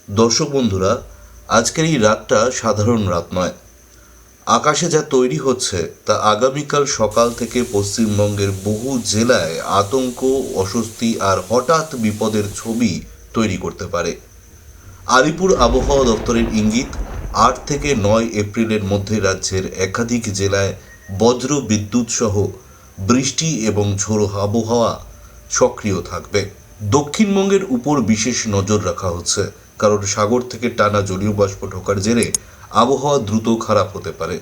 দর্শক বন্ধুরা, আজকের এই রাতটা সাধারণ রাত নয়। আকাশে যা তৈরি হচ্ছে তা আগামীকাল সকাল থেকে পশ্চিমবঙ্গের বহু জেলায় আতঙ্ক, অস্বস্তি আর হঠাৎ বিপদের ছবি তৈরি করতে পারে। আলিপুর আবহাওয়া দপ্তরের ইঙ্গিত, 8 থেকে 9 এপ্রিলের মধ্যে রাজ্যের একাধিক জেলায় বজ্র বিদ্যুৎ সহ বৃষ্টি এবং ঝোড়ো আবহাওয়া সক্রিয় থাকবে। দক্ষিণবঙ্গের উপর বিশেষ নজর রাখা হচ্ছে, কারণ সাগর থেকে টানা জলীয় বাষ্প ঢোকার জেরে আবহাওয়া দ্রুত খারাপ হতে পারে।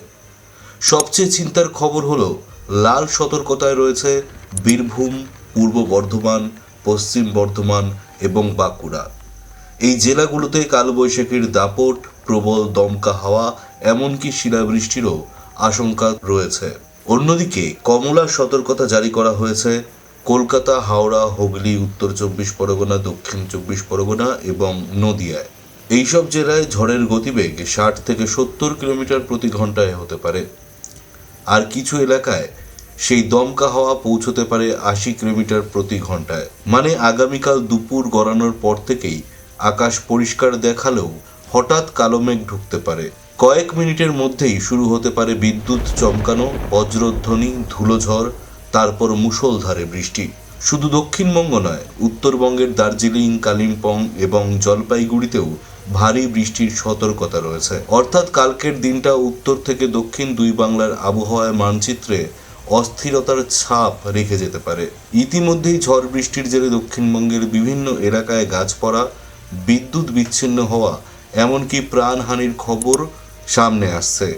সবচেয়ে চিন্তার খবর হলো, লাল সতর্কতায় রয়েছে বীরভূম, পূর্ব বর্ধমান, পশ্চিম বর্ধমান এবং বাঁকুড়া। এই জেলাগুলোতে কালবৈশাখীর দাপট, প্রবল দমকা হাওয়া, এমনকি শিলাবৃষ্টিরও আশঙ্কা রয়েছে। অন্যদিকে কমলা সতর্কতা জারি করা হয়েছে কলকাতা, হাওড়া, হুগলি, উত্তর 24 পরগনা, দক্ষিণ 24 পরগনা এবং নদিয়ায়। এইসব জেলায় ঝড়ের গতিবেগ 60 থেকে 70 কিলোমিটার প্রতি ঘন্টায় হতে পারে। আর কিছু এলাকায় সেই দমকা হাওয়া পৌঁছতে পারে 80 কিলোমিটার প্রতি ঘন্টায়। মানে আগামীকাল দুপুর গড়ানোর পর থেকেই আকাশ পরিষ্কার দেখালেও হঠাৎ কালো মেঘ ঢুকতে পারে। কয়েক মিনিটের মধ্যেই শুরু হতে পারে বিদ্যুৎ চমকানো, বজ্রধ্বনি, ধুলোঝড়, তারপর মুষলধারে বৃষ্টি। শুধু দক্ষিণবঙ্গ নয়, উত্তরবঙ্গের দার্জিলিং, কালিম্পং এবং জলপাইগুড়িতেও ভারী বৃষ্টির সতর্কতা রয়েছে। অর্থাৎ কালকের দিনটা উত্তর থেকে দক্ষিণ দুই বাংলার আবহাওয়ার মানচিত্রে অস্থিরতার ছাপ রেখে যেতে পারে। ইতিমধ্যেই ঝড় বৃষ্টির জেরে দক্ষিণবঙ্গের বিভিন্ন এলাকায় গাছ পড়া, বিদ্যুৎ বিচ্ছিন্ন হওয়া, এমনকি প্রাণহানির খবর সামনে আসছে।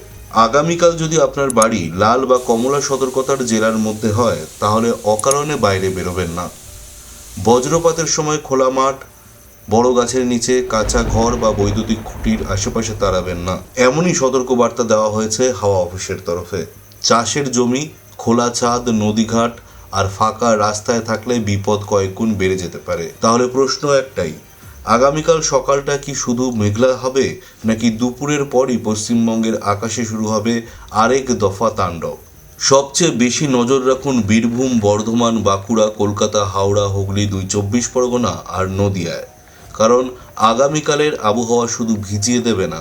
আগামীকাল যদি আপনার বাড়ি লাল বা কমলা সতর্কতার জেলার মধ্যে হয়, তাহলে অকারণে বাইরে বেরোবেন না। বজ্রপাতের সময় খোলা মাঠ, বড় গাছের নিচে, কাঁচা ঘর বা বৈদ্যুতিক খুঁটির আশেপাশে দাঁড়াবেন না, এমনই সতর্কবার্তা দেওয়া হয়েছে হাওয়া অফিসের তরফে। চাষের জমি, খোলা ছাদ, নদীঘাট আর ফাঁকা রাস্তায় থাকলে বিপদ কয়েক গুণ বেড়ে যেতে পারে। তাহলে প্রশ্ন একটাই, আগামীকাল সকালটা কি শুধু মেঘলা হবে, নাকি দুপুরের পরই পশ্চিমবঙ্গের আকাশে শুরু হবে আরেক দফা তাণ্ডব? সবচেয়ে বেশি নজর রাখুন বীরভূম, বর্ধমান, বাঁকুড়া, কলকাতা, হাওড়া, হুগলি, 2 চব্বিশ পরগনা আর নদিয়ায়। কারণ আগামীকালের আবহাওয়া শুধু ভিজিয়ে দেবে না,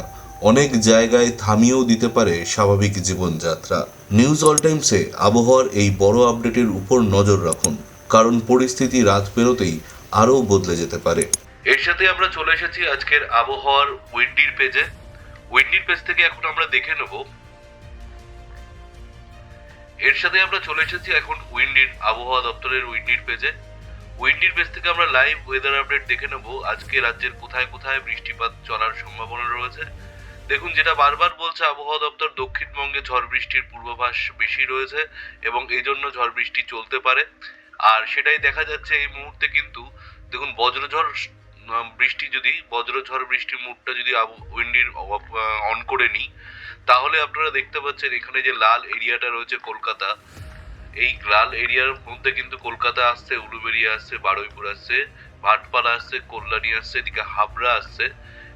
অনেক জায়গায় থামিয়েও দিতে পারে স্বাভাবিক জীবনযাত্রা। নিউজ অল টাইমসে আবহাওয়ার এই বড় আপডেটের উপর নজর রাখুন, কারণ পরিস্থিতি রাত পেরোতেই আরও বদলে যেতে পারে। এর সাথে আমরা চলে এসেছি আজকের আবহাওয়ার উইন্ডির পেজে। উইন্ডির পেজ থেকে এখন আমরা দেখে নেব উইন্ডির আবহাওয়া দপ্তরের উইন্ডির পেজে। উইন্ডির পেজ থেকে আমরা লাইভ ওয়েদার আপডেট দেখে নেব আজকে রাজ্যের কোথায় কোথায় বৃষ্টিপাত চলার সম্ভাবনা রয়েছে। দেখুন, যেটা বারবার বলছে আবহাওয়া দপ্তর, দক্ষিণবঙ্গে ঝড় বৃষ্টির পূর্বাভাস বেশি রয়েছে এবং এই জন্য ঝড় বৃষ্টি চলতে পারে। আর সেটাই দেখা যাচ্ছে এই মুহূর্তে। কিন্তু দেখুন, বজ্রঝড় বৃষ্টির মুডটা যদি উইন্ডির অন করে নিই, তাহলে আপনারা দেখতে পাচ্ছেন এখানে যে লাল এরিয়াটা রয়েছে কলকাতা, এই লাল এরিয়ার মধ্যে কিন্তু কলকাতা আসছে, উলুবেড়িয়া আসছে, বারুইপুর আসছে, ভাটপাড়া আসছে, কল্যাণী আসছে, এদিকে হাবড়া আসছে,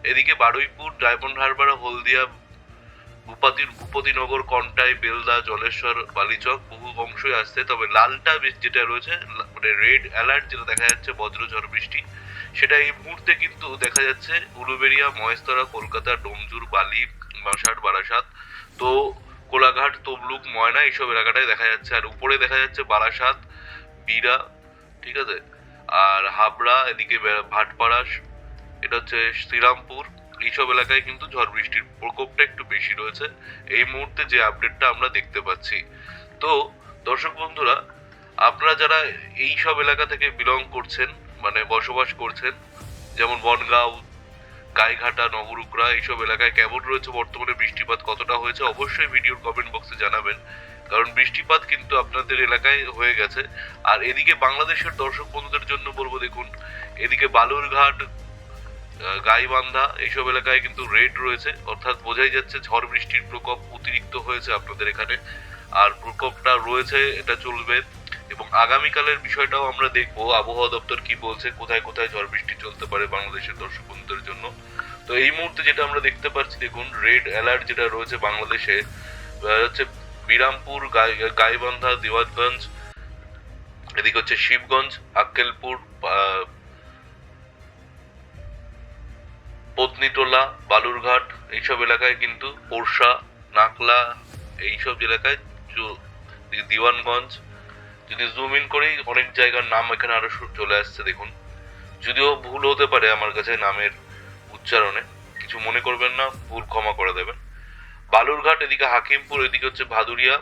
এদিকে বারুইপুর, ডায়মন্ড হারবার, হলদিয়া, ভূপতিনগর, কন্টাই, বেলদা, জলেশ্বর, বালিচক বহু অংশই আসছে। তবে লালটা যেটা রয়েছে, মানে রেড অ্যালার্ট যেটা দেখা যাচ্ছে বজ্রঝড় বৃষ্টি, সেটা এই মুহূর্তে কিন্তু দেখা যাচ্ছে উলুবেড়িয়া, মহেশতলা, কলকাতা, ডোমজুর, বালি, বারাসাত, তো কোলাঘাট, তমলুক, ময়না এইসব এলাকাটায় দেখা যাচ্ছে। আর উপরে দেখা যাচ্ছে বারাসাত, বিরা, ঠিক আছে, আর হাবড়া, এদিকে ভাটপাড়া, এটা হচ্ছে শ্রীরামপুর, এইসব এলাকায় কিন্তু ঝড় বৃষ্টির প্রকোপটা একটু বেশি রয়েছে এই মুহূর্তে যে আপডেটটা আমরা দেখতে পাচ্ছি। তো দর্শক বন্ধুরা, আপনারা যারা এই সব এলাকা থেকে বিলং করছেন, মানে বসবাস করছেন, যেমন বনগাঁও, গাইঘাটা, নবরুকরা, এইসব এলাকায় কেমন রয়েছে বর্তমানে বৃষ্টিপাত, কতটা হয়েছে, অবশ্যই ভিডিওর কমেন্ট বক্সে জানাবেন। কারণ বৃষ্টিপাত কিন্তু আপনাদের এলাকায় হয়ে গেছে। আর এদিকে বাংলাদেশের দর্শক বন্ধুদের জন্য বলবো, দেখুন এদিকে বালুরঘাট, গাইবান্ধা এইসব এলাকায় কিন্তু রেড রয়েছে, অর্থাৎ বোঝাই যাচ্ছে ঝড় বৃষ্টির প্রকোপ অতিরিক্ত হয়েছে আপনাদের এখানে। আর প্রকোপটা রয়েছে, এটা চলবে। এবং আগামীকালের বিষয়টাও আমরা দেখবো আবহাওয়া দপ্তর কি বলছে, কোথায় কোথায় ঝড় বৃষ্টি চলতে পারে বাংলাদেশের দর্শক বন্ধুদের জন্য। তো এই মুহূর্তে যেটা আমরা দেখতে পাচ্ছি, দেখুন রেড অ্যালার্ট যেটা রয়েছে বাংলাদেশে হচ্ছে বিরামপুর, গাইবান্ধা, দেওয়ানগঞ্জ, এদিকে হচ্ছে শিবগঞ্জ, আক্কেলপুর, পত্নীটোলা, বালুরঘাট এইসব এলাকায় কিন্তু পোরশা, নাকলা এইসব এলাকায়, দিওয়ানগঞ্জ, যদি জুম ইন করি অনেক জায়গার নাম এখানে আরো চলে আসছে দেখুন। যদিও ভুল হতে পারে আমার কাছে নামের উচ্চারণে, কিছু মনে করবেন না, ভুল ক্ষমা করে দেবেন। বালুরঘাট, এদিকে হাকিমপুর, এদিকে হচ্ছে ভাদুরিয়া,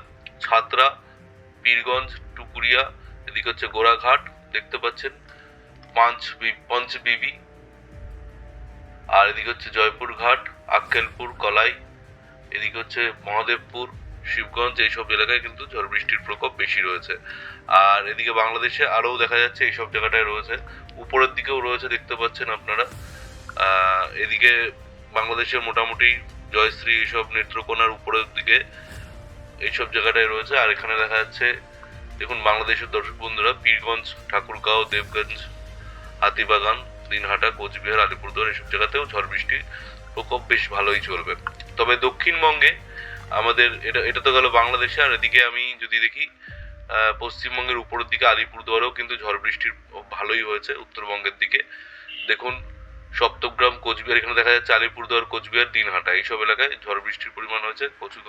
ছাতরা, পীরগঞ্জ, টুকুরিয়া, এদিকে হচ্ছে গোড়াঘাট দেখতে পাচ্ছেন, পঞ্চবিবি, আর এদিকে হচ্ছে জয়পুর ঘাট, আক্কেলপুর, কলাই, এদিকে হচ্ছে মহাদেবপুর, শিবগঞ্জ, এইসব এলাকায় কিন্তু ঝড় বৃষ্টির প্রকোপ বেশি রয়েছে। আর এদিকে বাংলাদেশে আরো দেখা যাচ্ছে এইসব জায়গাটায় রয়েছে, উপরের দিকেও রয়েছে দেখতে পাচ্ছেন আপনারা। এদিকে বাংলাদেশের মোটামুটি জয়শ্রী, এইসব নেত্রকোনার উপরের দিকে এইসব জায়গাটায় রয়েছে। আর এখানে দেখা যাচ্ছে দেখুন বাংলাদেশের দর্শক বন্ধুরা, পীরগঞ্জ, ঠাকুরগাঁও, দেবগঞ্জ, হাতিবাগান, দিনহাটা, কোচবিহার, আলিপুরদুয়ার এইসব জায়গাতেও ঝড় বৃষ্টির প্রকোপ বেশ ভালোই চলবে। তবে দক্ষিণবঙ্গে আমাদের এটা তো গেল বাংলাদেশে। আর এদিকে আমি যদি দেখি পশ্চিমবঙ্গের উপরের দিকে আলিপুরদুয়ারেও কিন্তু ঝড় বৃষ্টির ভালোই হয়েছে। উত্তরবঙ্গের দিকে দেখুন সপ্তগ্রাম, কোচবিহার, এখানে দেখা যাচ্ছে আলিপুরদুয়ার, কোচবিহার, দিনহাটা এইসব এলাকায় ঝড় বৃষ্টির পরিমাণ হয়েছে প্রচুর।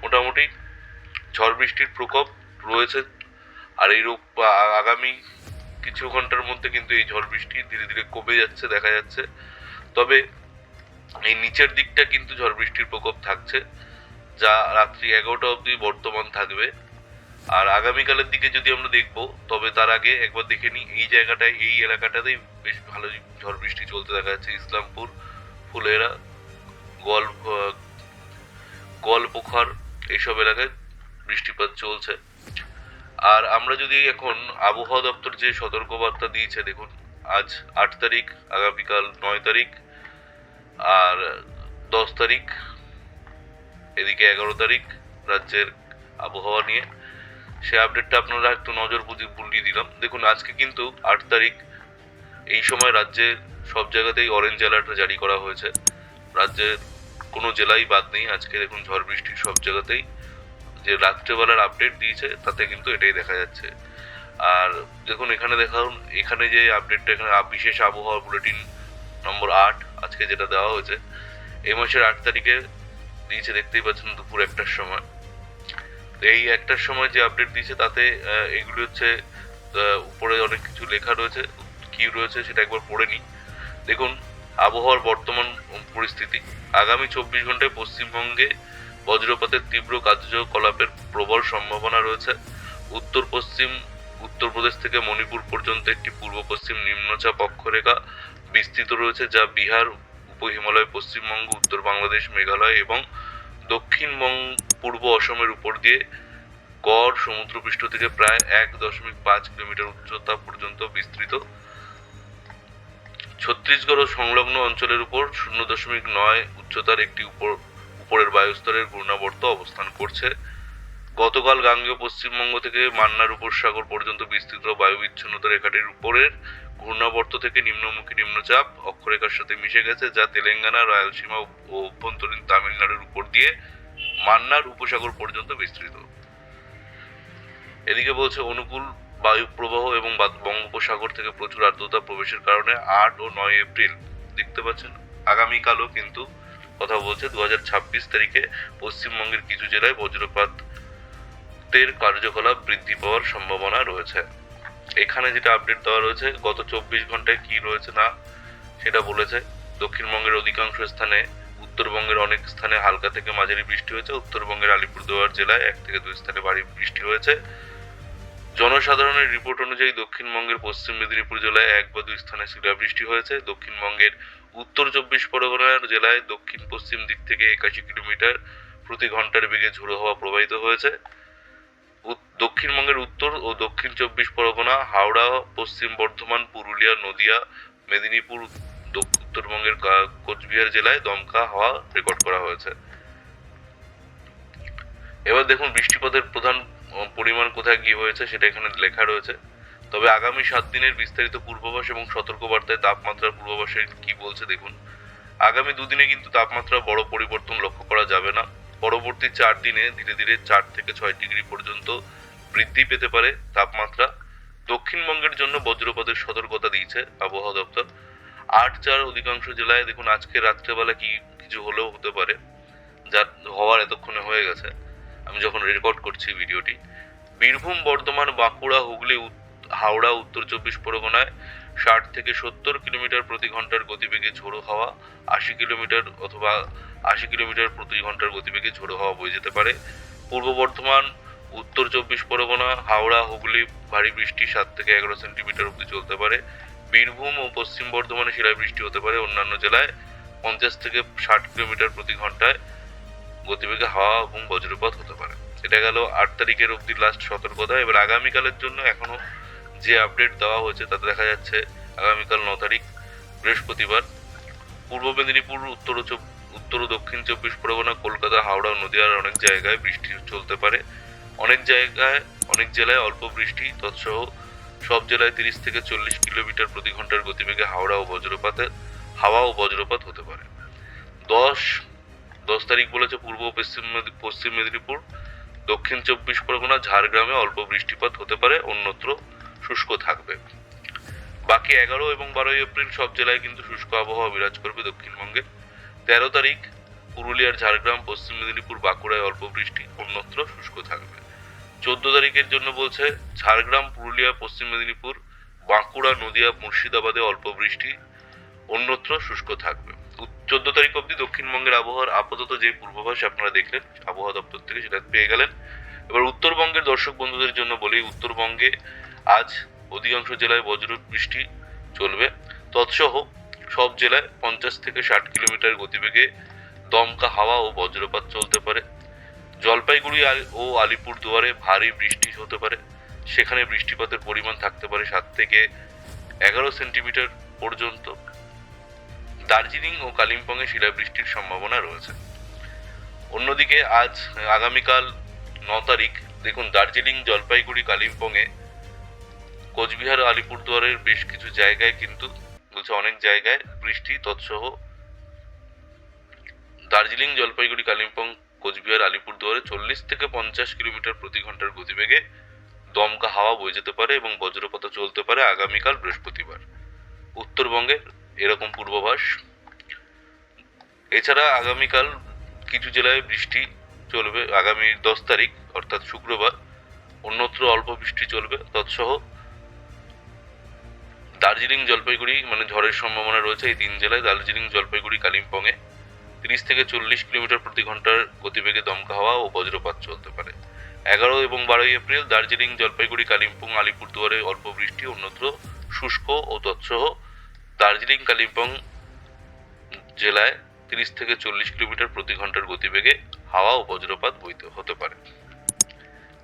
মোটামুটি ঝড় বৃষ্টির প্রকোপ রয়েছে। আর এই আগামী কিছু ঘন্টার মধ্যে কিন্তু এই ঝড় বৃষ্টি ধীরে ধীরে কমে যাচ্ছে দেখা যাচ্ছে। তবে এই নিচের দিকটা কিন্তু ঝড় বৃষ্টির প্রকোপ থাকছে, যা রাত্রি 11টা অবধি বর্তমান থাকবে। আর আগামীকালের দিকে যদি আমরা দেখবো, তবে তার আগে একবার দেখে নিই এই জায়গাটায়, এই এলাকাটাতেই বেশ ভালো ঝড় বৃষ্টি চলতে দেখা যাচ্ছে। ইসলামপুর, ফুলেরা, গোয়ালপোখর এইসব এলাকায় বৃষ্টিপাত চলছে। আর আমরা যদি এখন আবহাওয়া দপ্তর যে সতর্কবার্তা দিয়েছে দেখুন, আজ 8 তারিখ, আগামীকাল 9 তারিখ, আর 10 তারিখ, এদিকে 11 তারিখ রাজ্যের আবহাওয়া নিয়ে সে আপডেটটা আপনারা একটু নজর বুলিয়ে দিলাম। দেখুন আজকে কিন্তু 8 তারিখ, এই সময় রাজ্যে সব জায়গাতেই অরেঞ্জ অ্যালার্ট জারি করা হয়েছে। রাজ্যের কোনো জেলাই বাদ নেই। আজকে দেখুন ঝড় বৃষ্টির সব জায়গাতেই যে রাত্রেবেলার আপডেট দিয়েছে তাতে কিন্তু এটাই দেখা যাচ্ছে। আর দেখুন এখানে দেখুন, এখানে যে আপডেটটা, এখানে বিশেষ আবহাওয়া বুলেটিন নম্বর 8 আজকে যেটা দেওয়া হয়েছে, এই মাসের 8 তারিখে দিয়েছে, দেখতেই পাচ্ছেন দুপুর 1টার সময়। এই 1টার সময় যে আপডেট দিয়েছে তাতে এগুলি হচ্ছে উপরে অনেক কিছু লেখা রয়েছে, কি রয়েছে সেটা একবার পড়ে নিই। দেখুন আবহাওয়ার বর্তমান পরিস্থিতি, আগামী 24 ঘন্টায় পশ্চিমবঙ্গে বজ্রপাতের তীব্র কার্যকলাপের প্রবল সম্ভাবনা রয়েছে। উত্তর পশ্চিম উত্তরপ্রদেশ থেকে মণিপুর পর্যন্ত একটি পূর্ব পশ্চিম নিম্নচাপ অক্ষরেখা বিস্তৃত রয়েছে, যা বিহার, উপহিমালয়, পশ্চিমবঙ্গ, উত্তর বাংলাদেশ, মেঘালয় এবং দক্ষিণ পূর্ব অসমের উপর দিয়ে গড় সমুদ্রপৃষ্ঠ থেকে প্রায় 1.5 কিলোমিটার উচ্চতা পর্যন্ত বিস্তৃত। ছত্তিশগড় ও সংলগ্ন অঞ্চলের উপর 0.9 উচ্চতার একটি উপরের বায়ুস্তরের ঘূর্ণাবর্ত অবস্থান করছে। গতকাল গাঙ্গেয় পশ্চিমবঙ্গ থেকে মান্নার উপসাগর পর্যন্ত বিস্তৃত বায়ু বিচ্ছিন্নতা রেখাটির উপরের ঘূর্ণাবর্ত থেকে নিম্নমুখী নিম্নচাপ অক্ষরেখার সাথে মিশে গেছে, যা তেলেঙ্গানা, রায়ালসীমা ও অভ্যন্তরীণ তামিলনাড়ুর উপর দিয়ে মান্নার উপসাগর পর্যন্ত বিস্তৃত। এদিকে বলছে অনুকূল বায়ু প্রবাহ এবং বঙ্গোপসাগর থেকে প্রচুর আর্দ্রতা প্রবেশের কারণে 8 ও 9 এপ্রিল দেখতে পাচ্ছেন আগামীকালও কিন্তু কথা বলছে 2026 তারিখে পশ্চিমবঙ্গের কিছু জেলায় বজ্রপাতের কার্যকলাপ বৃদ্ধি পাওয়ার সম্ভাবনা রয়েছে। এখানে যেটা আপডেট দেওয়া রয়েছে গত 24 ঘন্টায় কি রয়েছে না সেটা বলেছে। দক্ষিণবঙ্গের অধিকাংশ স্থানে, উত্তরবঙ্গের অনেক স্থানে হালকা থেকে মাঝারি বৃষ্টি হয়েছে। উত্তরবঙ্গের আলিপুরদুয়ার জেলায় 1 থেকে 2 স্থানে ভারী বৃষ্টি হয়েছে। জনসাধারণের রিপোর্ট অনুযায়ী দক্ষিণবঙ্গের পশ্চিম মেদিনীপুর জেলায় 1 বা 2 স্থানে শিলাবৃষ্টি হয়েছে। দক্ষিণবঙ্গের উত্তর 24 পরগনার জেলায় দক্ষিণ পশ্চিম দিক থেকে 81 কিলোমিটার প্রতি ঘন্টার বেগে ঝোড়ো হাওয়া প্রবাহিত হয়েছে। দক্ষিণবঙ্গের উত্তর ও দক্ষিণ 24 পরগনা, হাওড়া, পশ্চিম বর্ধমান, পুরুলিয়া, নদিয়া, মেদিনীপুর, উত্তরবঙ্গের কোচবিহার জেলায় দমকা হাওয়া রেকর্ড করা হয়েছে। এবার দেখুন বৃষ্টিপাতের প্রধান পরিমাণ কোথায় কি হয়েছে সেটা এখানে লেখা রয়েছে। তবে আগামী 7 দিনের বিস্তারিত পূর্বাভাস এবং সতর্কবার্তায় তাপমাত্রার পূর্বাভাসে কি বলছে দেখুন। আগামী 2 দিনে কিন্তু তাপমাত্রা বড় পরিবর্তন লক্ষ্য করা যাবে না। পরবর্তী 4 দিনে ধীরে ধীরে 4 থেকে 6 ডিগ্রি পর্যন্ত বৃদ্ধি পেতে পারে তাপমাত্রা। দক্ষিণবঙ্গের জন্য বজ্রপাতের সতর্কতা দিয়েছে আবহাওয়া দপ্তর। 8-4 অধিকাংশ জেলায় দেখুন আজকে রাত্রেবেলা কি কিছু হলেও হতে পারে, যা হওয়ার এতক্ষণে হয়ে গেছে আমি যখন রেকর্ড করছি ভিডিওটি। বীরভূম, বর্ধমান, বাঁকুড়া, হুগলি, হাওড়া, উত্তর 24 পরগনায় 60 থেকে 70 কিলোমিটার প্রতি ঘন্টার গতিবেগে ঝোড়ো হাওয়া, 80 কিলোমিটার অথবা 80 কিলোমিটার প্রতি ঘন্টার গতিবেগে ঝোড়ো হাওয়া বয়ে যেতে পারে। পূর্ব বর্ধমান, উত্তর 24 পরগনা, হাওড়া, হুগলি ভারী বৃষ্টি 7 থেকে 11 সেন্টিমিটার অবধি চলতে পারে। বীরভূম ও পশ্চিম বর্ধমানে শিলাবৃষ্টি হতে পারে। অন্যান্য জেলায় 50 থেকে 60 কিলোমিটার প্রতি ঘন্টায় গতিবেগে হাওয়া এবং বজ্রপাত হতে পারে। এটা গেল 8 তারিখের অবধি লাস্ট সতর্কতা। এবার আগামীকালের জন্য এখনো যে আপডেট দেওয়া হয়েছে তাতে দেখা যাচ্ছে আগামীকাল 9 তারিখ বৃহস্পতিবার পূর্ব মেদিনীপুর, উত্তর ও দক্ষিণ 24 পরগনা, কলকাতা, হাওড়া, নদীয়ার অনেক জায়গায় বৃষ্টি চলতে পারে। অনেক জেলায় অল্প বৃষ্টি, তৎসহ সব জেলায় 30 থেকে 40 কিলোমিটার প্রতি ঘন্টার গতিবেগে হাওয়া ও বজ্রপাত হতে পারে। 10 তারিখ বলেছে পূর্ব ও পশ্চিম মেদিনীপুর, দক্ষিণ 24 পরগনা, ঝাড়গ্রামে অল্প বৃষ্টিপাত হতে পারে, অন্যত্র শুষ্ক থাকবে। বাকি 11 এবং 12 এপ্রিল সব জেলায় কিন্তু শুষ্ক আবহাওয়া বিরাজ করবে দক্ষিণবঙ্গে। 13 তারিখ পুরুলিয়ার, ঝাড়গ্রাম, পশ্চিম মেদিনীপুর, বাঁকুড়ায় অল্প বৃষ্টি, অন্যত্র শুষ্ক থাকবে। 14 তারিখের জন্য বলছে ঝাড়গ্রাম, পুরুলিয়া, পশ্চিম মেদিনীপুর, বাঁকুড়া, নদিয়া, মুর্শিদাবাদে অল্প বৃষ্টি, অন্যত্র শুষ্ক থাকবে। 14 তারিখ অবধি দক্ষিণবঙ্গের আবহাওয়ার আপাতত যে পূর্বাভাস আপনারা দেখলেন আবহাওয়া দপ্তর থেকে সেটা পেয়ে গেলেন। এবার উত্তরবঙ্গের দর্শক বন্ধুদের জন্য বলি, উত্তরবঙ্গে আজ অধিকাংশ জেলায় বজ্র বৃষ্টি চলবে, তৎসহ সব জেলায় 50 থেকে 60 কিলোমিটার গতিবেগে দমকা হাওয়া ও বজ্রপাত চলতে পারে। জলপাইগুড়ি ও আলিপুরদুয়ারে ভারী বৃষ্টি হতে পারে, সেখানে বৃষ্টিপাতের পরিমাণ থাকতে পারে 7 থেকে 11 সেন্টিমিটার পর্যন্ত। দার্জিলিং ও কালিম্পংয়ে শিলাবৃষ্টির সম্ভাবনা রয়েছে। অন্যদিকে আগামীকাল 9 তারিখ দেখুন দার্জিলিং, জলপাইগুড়ি, কালিম্পংয়ে, কোচবিহার, আলিপুরদুয়ারের বেশ কিছু জায়গায় কিন্তু বলছে অনেক জায়গায় বৃষ্টি, তৎসহ দার্জিলিং, জলপাইগুড়ি, কালিম্পং, কোচবিহার, আলিপুরদুয়ারে 40 থেকে 50 কিলোমিটার প্রতি ঘন্টার গতিবেগে দমকা হাওয়া বয়ে যেতে পারে এবং বজ্রপাত চলতে পারে আগামীকাল বৃহস্পতিবার। উত্তরবঙ্গের এরকম পূর্বাভাস। এছাড়া আগামীকাল কিছু জেলায় বৃষ্টি চলবে। আগামী 10 তারিখ অর্থাৎ শুক্রবার অন্যত্র অল্প বৃষ্টি চলবে, তৎসহ দার্জিলিং, জলপাইগুড়ি ঝড়ের সম্ভাবনা রয়েছে এই 3 জেলায়। দার্জিলিং, জলপাইগুড়ি, কালিম্পংয়ে 30 থেকে 40 কিলোমিটার প্রতি ঘন্টার গতিবেগে দমকা হাওয়া ও বজ্রপাত চলতে পারে। 11 এবং 12 এপ্রিল দার্জিলিং, জলপাইগুড়ি, কালিম্পং, আলিপুরদুয়ারে অল্প বৃষ্টি, অন্যত্র শুষ্ক ও তৎসহ দার্জিলিং, কালিম্পং জেলায় 30 থেকে 40 কিলোমিটার প্রতি ঘন্টার গতিবেগে হাওয়া ও বজ্রপাত হতে পারে।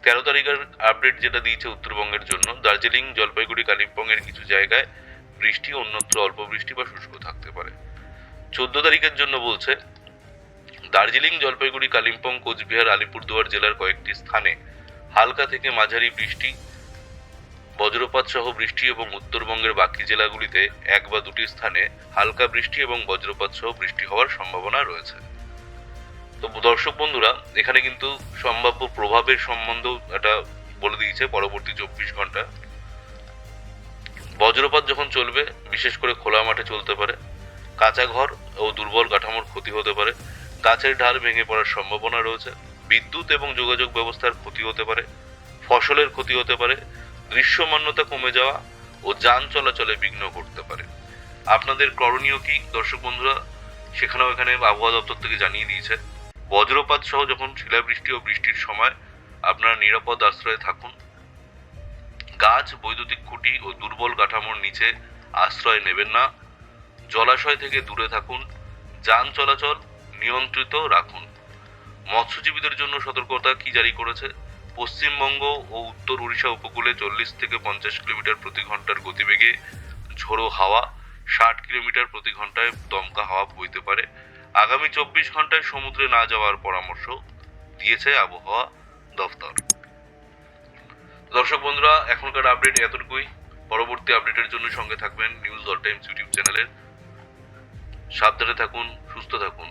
13 তারিখের আপডেট যেটা দিয়েছে উত্তরবঙ্গের জন্য, দার্জিলিং, জলপাইগুড়ি, কালিম্পং এর কিছু জায়গায় বৃষ্টি, অন্যত্র অল্প বৃষ্টি বা শুষ্ক থাকতে পারে। 14 তারিখের জন্য বলছে দার্জিলিং, জলপাইগুড়ি, কালিম্পং, কোচবিহার, আলিপুরদুয়ার জেলার কয়েকটি স্থানে হালকা থেকে মাঝারি বৃষ্টি, বজ্রপাত সহ বৃষ্টি এবং উত্তরবঙ্গের বাকি জেলাগুলিতে 1 বা 2টি স্থানে হালকা বৃষ্টি এবং বজ্রপাত সহ বৃষ্টি হওয়ার সম্ভাবনা রয়েছে। তো দর্শক বন্ধুরা, এখানে কিন্তু সম্ভাব্য প্রভাবের সম্বন্ধেও এটা বলে দিয়েছে পরবর্তী 24 ঘন্টা। বজ্রপাত যখন চলবে বিশেষ করে খোলা মাঠে চলতে পারে, কাঁচা ঘর ও দুর্বল কাঠামোর ক্ষতি হতে পারে, গাছের ঢাল ভেঙে পড়ার সম্ভাবনা রয়েছে, বিদ্যুৎ এবং যোগাযোগ ব্যবস্থার ক্ষতি হতে পারে, ফসলের ক্ষতি হতে পারে, দৃশ্যমানতা কমে যাওয়া ও যান চলাচলে বিঘ্ন ঘটতে পারে। আপনাদের করণীয় কি দর্শক বন্ধুরা, সেখানেও এখানে আবহাওয়া দপ্তর থেকে জানিয়ে দিয়েছে। বজ্রপাত সহ যখন শিলাবৃষ্টি ও বৃষ্টির সময় আপনারা নিরাপদ আশ্রয়ে থাকুন। গাছ, বৈদ্যুতিক খুঁটি ও দুর্বল কাঠামোর নিচে আশ্রয় নেবেন না। জলাশয় থেকে দূরে থাকুন। যান চলাচল নিয়ন্ত্রিত রাখুন। মৎস্যজীবীদের জন্য সতর্কতা কি জারি করেছে? পশ্চিমবঙ্গ ও উত্তর উড়িষ্যা উপকূলে 40 থেকে 50 কিলোমিটার প্রতি ঘন্টার গতিবেগে ঝোড়ো হাওয়া, 60 কিলোমিটার প্রতি ঘন্টায় দমকা হাওয়া বইতে পারে। আগামী 24 ঘন্টায় সমুদ্রে না যাওয়ার পরামর্শ দিয়েছে আবহাওয়া দফতর। দর্শক বন্ধুরা, এখনকার আপডেট এতটুকুই। পরবর্তী আপডেটের জন্য সঙ্গে থাকবেন নিউজ অল টাইমস ইউটিউব চ্যানেলের। সাবধানে থাকুন, সুস্থ থাকুন।